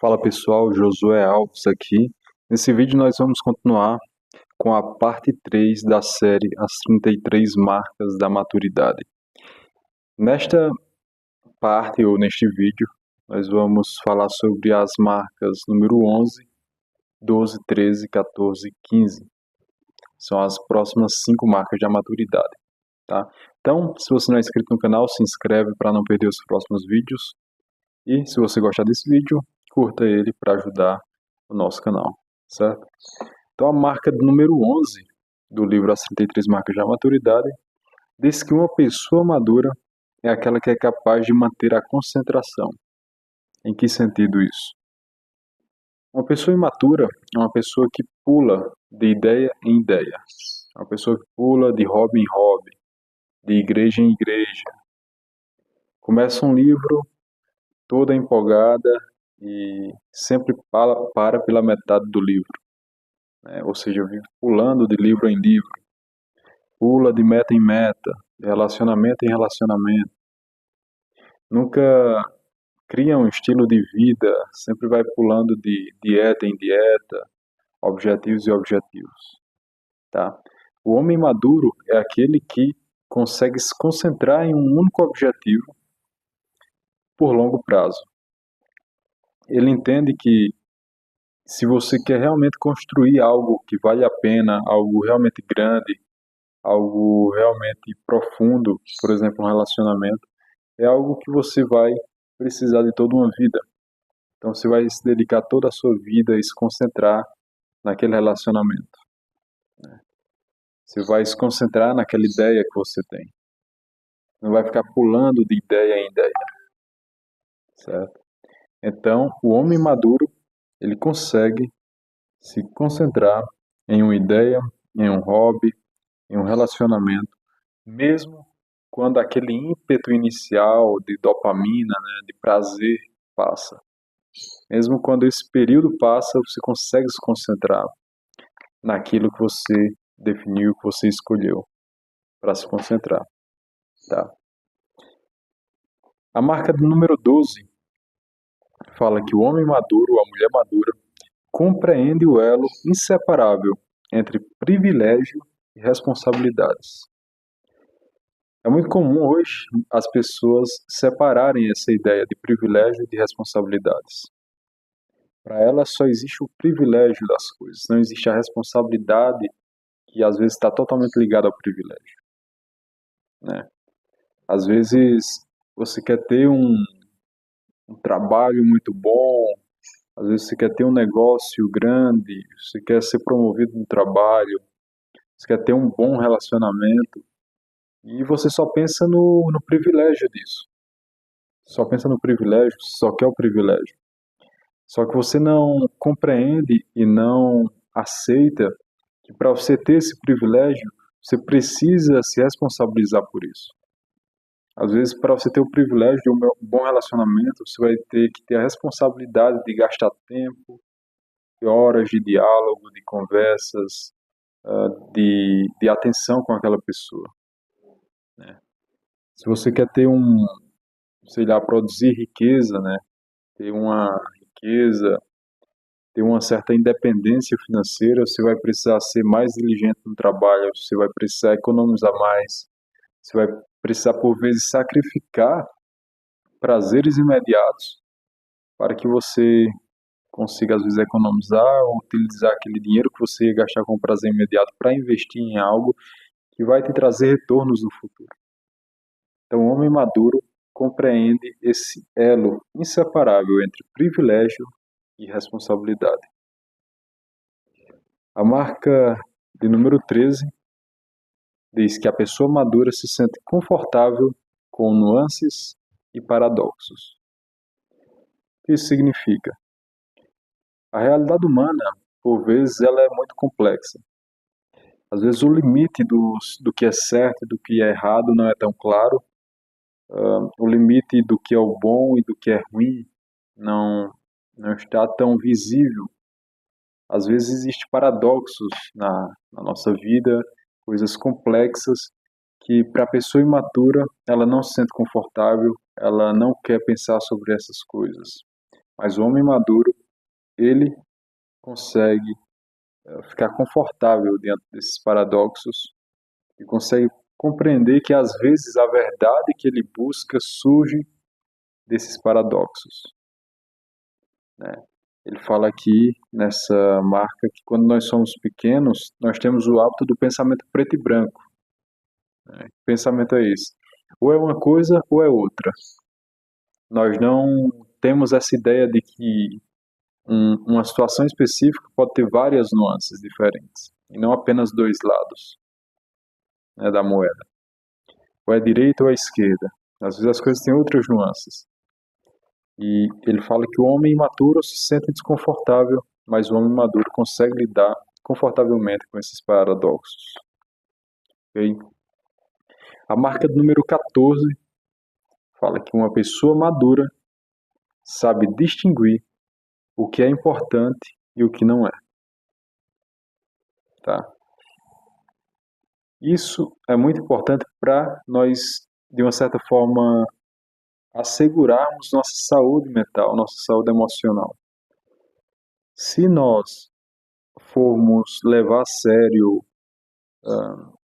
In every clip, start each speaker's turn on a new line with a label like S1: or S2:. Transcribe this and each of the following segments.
S1: Fala pessoal, Josué Alves aqui. Nesse vídeo nós vamos continuar com a parte 3 da série As 33 Marcas da Maturidade. Nesta parte ou neste vídeo nós vamos falar sobre as marcas número 11, 12, 13, 14 e 15. São as próximas 5 marcas da maturidade, tá? Então, se você não é inscrito no canal, se inscreve para não perder os próximos vídeos. E se você gostar desse vídeo, curta ele para ajudar o nosso canal, certo? Então a marca número 11 do livro As 33 Marcas da Maturidade diz que uma pessoa madura é aquela que é capaz de manter a concentração. Em que sentido isso? Uma pessoa imatura é uma pessoa que pula de ideia em ideia. É uma pessoa que pula de hobby em hobby, de igreja em igreja. Começa um livro toda empolgada e sempre para pela metade do livro, né? Ou seja, vive pulando de livro em livro, pula de meta em meta, de relacionamento em relacionamento. Nunca cria um estilo de vida, sempre vai pulando de dieta em dieta, objetivos e objetivos, tá? O homem maduro é aquele que consegue se concentrar em um único objetivo por longo prazo. Ele entende que se você quer realmente construir algo que vale a pena, algo realmente grande, algo realmente profundo, por exemplo, um relacionamento, é algo que você vai precisar de toda uma vida. Então você vai se dedicar toda a sua vida e se concentrar naquele relacionamento, né? Você vai se concentrar naquela ideia que você tem. Não vai ficar pulando de ideia em ideia, certo? Então, o homem maduro, ele consegue se concentrar em uma ideia, em um hobby, em um relacionamento, mesmo quando aquele ímpeto inicial de dopamina, né, de prazer passa. Mesmo quando esse período passa, você consegue se concentrar naquilo que você definiu, que você escolheu para se concentrar, tá? A marca do número 12 fala que o homem maduro ou a mulher madura compreende o elo inseparável entre privilégio e responsabilidades. É muito comum hoje as pessoas separarem essa ideia de privilégio e de responsabilidades. Para elas só existe o privilégio das coisas, não existe a responsabilidade que às vezes está totalmente ligada ao privilégio, né? Às vezes você quer ter um trabalho muito bom, às vezes você quer ter um negócio grande, você quer ser promovido no trabalho, você quer ter um bom relacionamento e você só pensa no privilégio disso. Só pensa no privilégio, só quer o privilégio. Só que você não compreende e não aceita que para você ter esse privilégio, você precisa se responsabilizar por isso. Às vezes, para você ter o privilégio de um bom relacionamento, você vai ter que ter a responsabilidade de gastar tempo, de horas de diálogo, de conversas, de atenção com aquela pessoa, né? Se você quer ter sei lá, produzir riqueza, né? Ter uma riqueza, ter uma certa independência financeira, você vai precisar ser mais diligente no trabalho, você vai precisar economizar mais, você vai precisar, por vezes, sacrificar prazeres imediatos para que você consiga, às vezes, economizar ou utilizar aquele dinheiro que você ia gastar com prazer imediato para investir em algo que vai te trazer retornos no futuro. Então, o homem maduro compreende esse elo inseparável entre privilégio e responsabilidade. A marca de número 13 diz que a pessoa madura se sente confortável com nuances e paradoxos. O que isso significa? A realidade humana, por vezes, ela é muito complexa. Às vezes o limite do que é certo e do que é errado não é tão claro. O limite do que é o bom e do que é ruim não está tão visível. Às vezes existem paradoxos na nossa vida, coisas complexas que para a pessoa imatura ela não se sente confortável, ela não quer pensar sobre essas coisas. Mas o homem maduro, ele consegue ficar confortável diante desses paradoxos e consegue compreender que às vezes a verdade que ele busca surge desses paradoxos, né? Ele fala aqui nessa marca que quando nós somos pequenos, nós temos o hábito do pensamento preto e branco, né? Que pensamento é esse? Ou é uma coisa ou é outra. Nós não temos essa ideia de que uma situação específica pode ter várias nuances diferentes, e não apenas dois lados, né, da moeda. Ou é direita ou é esquerda. Às vezes as coisas têm outras nuances. E ele fala que o homem imaturo se sente desconfortável, mas o homem maduro consegue lidar confortavelmente com esses paradoxos. Okay? A marca do número 14 fala que uma pessoa madura sabe distinguir o que é importante e o que não é. Tá? Isso é muito importante para nós, de uma certa forma, assegurarmos nossa saúde mental, nossa saúde emocional. Se nós formos levar a sério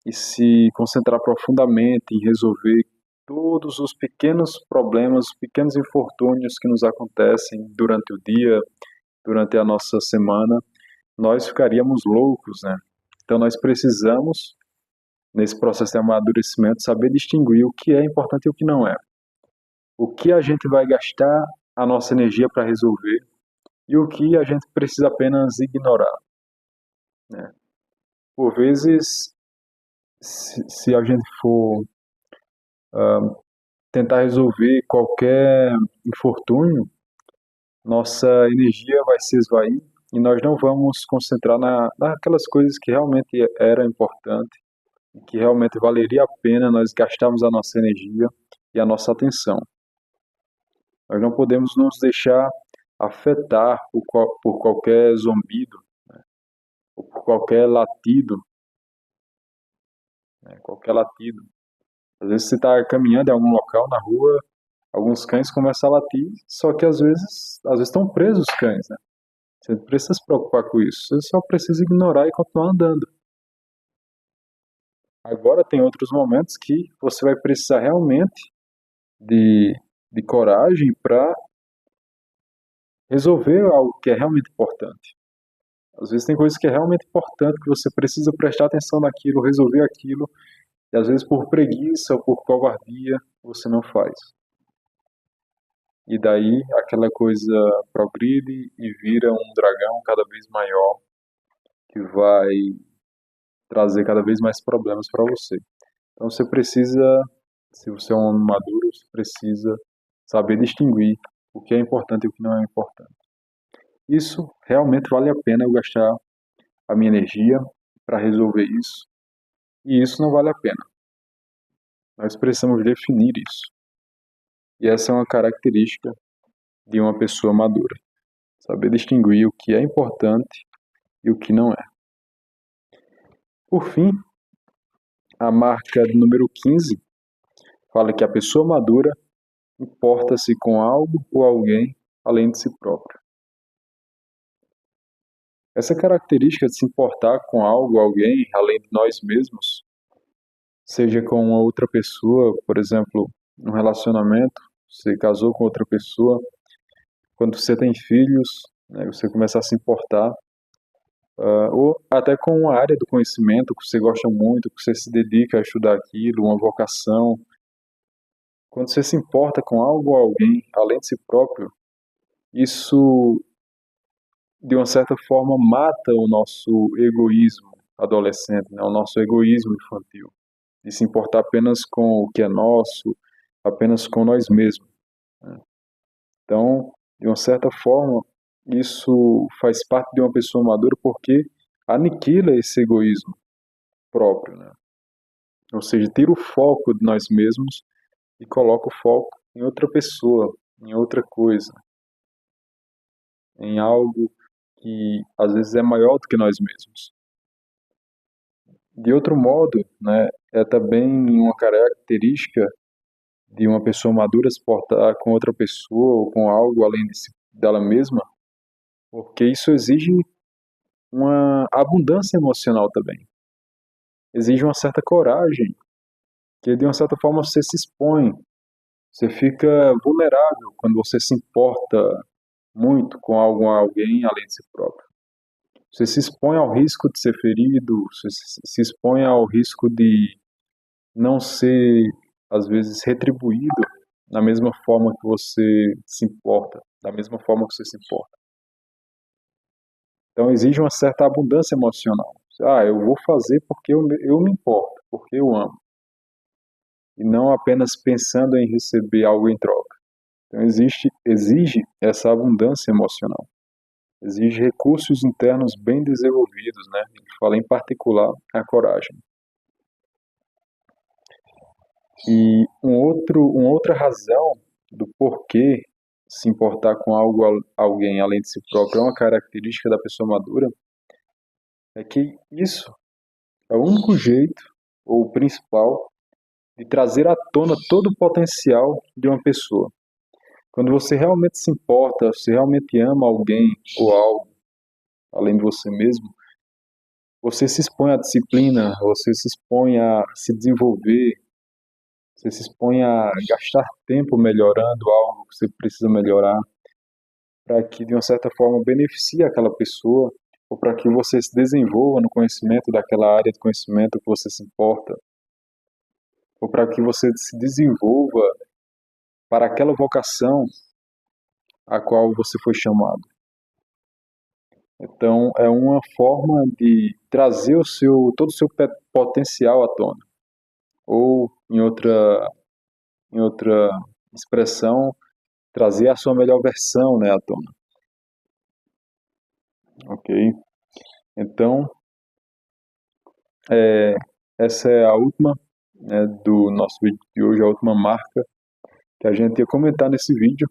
S1: e se concentrar profundamente em resolver todos os pequenos problemas, os pequenos infortúnios que nos acontecem durante o dia, durante a nossa semana, nós ficaríamos loucos, né? Então nós precisamos, nesse processo de amadurecimento, saber distinguir o que é importante e o que não é. O que a gente vai gastar a nossa energia para resolver e o que a gente precisa apenas ignorar, né? Por vezes, se a gente for tentar resolver qualquer infortúnio, nossa energia vai se esvair e nós não vamos concentrar naquelas coisas que realmente eram importantes e que realmente valeria a pena nós gastarmos a nossa energia e a nossa atenção. Nós não podemos nos deixar afetar por qualquer zumbido, né, ou por qualquer latido, né, qualquer latido. Às vezes você está caminhando em algum local na rua, alguns cães começam a latir, só que às vezes estão presos os cães, né? Você não precisa se preocupar com isso, você só precisa ignorar e continuar andando. Agora tem outros momentos que você vai precisar realmente de, de coragem para resolver algo que é realmente importante. Às vezes tem coisas que é realmente importante, que você precisa prestar atenção naquilo, resolver aquilo, e às vezes por preguiça ou por covardia você não faz. E daí aquela coisa progride e vira um dragão cada vez maior, que vai trazer cada vez mais problemas para você. Então você precisa, se você é um homem maduro, você precisa saber distinguir o que é importante e o que não é importante. Isso realmente vale a pena eu gastar a minha energia para resolver isso, e isso não vale a pena. Nós precisamos definir isso. E essa é uma característica de uma pessoa madura. Saber distinguir o que é importante e o que não é. Por fim, a marca do número 15 fala que a pessoa madura importa-se com algo ou alguém além de si próprio. Essa característica de se importar com algo ou alguém além de nós mesmos, seja com uma outra pessoa, por exemplo, num relacionamento, você casou com outra pessoa, quando você tem filhos, né, você começa a se importar, ou até com uma área do conhecimento que você gosta muito, que você se dedica a estudar aquilo, uma vocação. Quando você se importa com algo ou alguém além de si próprio, isso de uma certa forma mata o nosso egoísmo adolescente, né? O nosso egoísmo infantil, de se importar apenas com o que é nosso, apenas com nós mesmos, né? Então, de uma certa forma, isso faz parte de uma pessoa madura porque aniquila esse egoísmo próprio, né? Ou seja, tira o foco de nós mesmos e coloca o foco em outra pessoa, em outra coisa, em algo que às vezes é maior do que nós mesmos. De outro modo, né, é também uma característica de uma pessoa madura se portar com outra pessoa ou com algo além de si dela mesma, porque isso exige uma abundância emocional também. Exige uma certa coragem, que de uma certa forma você se expõe, você fica vulnerável quando você se importa muito com alguém além de si próprio. Você se expõe ao risco de ser ferido, você se expõe ao risco de não ser, às vezes, retribuído da mesma forma que você se importa, da mesma forma que você se importa. Então exige uma certa abundância emocional. Eu vou fazer porque eu me importo, porque eu amo. E não apenas pensando em receber algo em troca. Então exige essa abundância emocional. Exige recursos internos bem desenvolvidos, né? Ele fala em particular a coragem. E uma outra razão do porquê se importar com alguém além de si próprio é uma característica da pessoa madura, é que isso é o único jeito, ou o principal, de trazer à tona todo o potencial de uma pessoa. Quando você realmente se importa, você realmente ama alguém ou algo, além de você mesmo, você se expõe à disciplina, você se expõe a se desenvolver, você se expõe a gastar tempo melhorando algo que você precisa melhorar, para que de uma certa forma beneficie aquela pessoa, ou para que você se desenvolva no conhecimento daquela área de conhecimento que você se importa, ou para que você se desenvolva para aquela vocação a qual você foi chamado. Então, é uma forma de trazer todo o seu potencial à tona. Ou, em outra expressão, trazer a sua melhor versão, né, à tona. Ok? Então, essa é a última, né, do nosso vídeo de hoje, a última marca que a gente ia comentar nesse vídeo.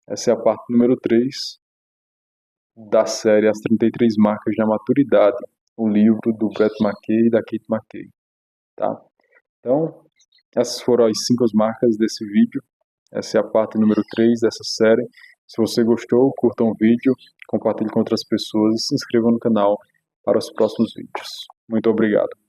S1: Essa é a parte número 3 da série As 33 Marcas da Maturidade, o livro do Brett McKay e da Kate McKay. Tá? Então, essas foram as 5 marcas desse vídeo. Essa é a parte número 3 dessa série. Se você gostou, curta o vídeo, compartilhe com outras pessoas e se inscreva no canal para os próximos vídeos. Muito obrigado.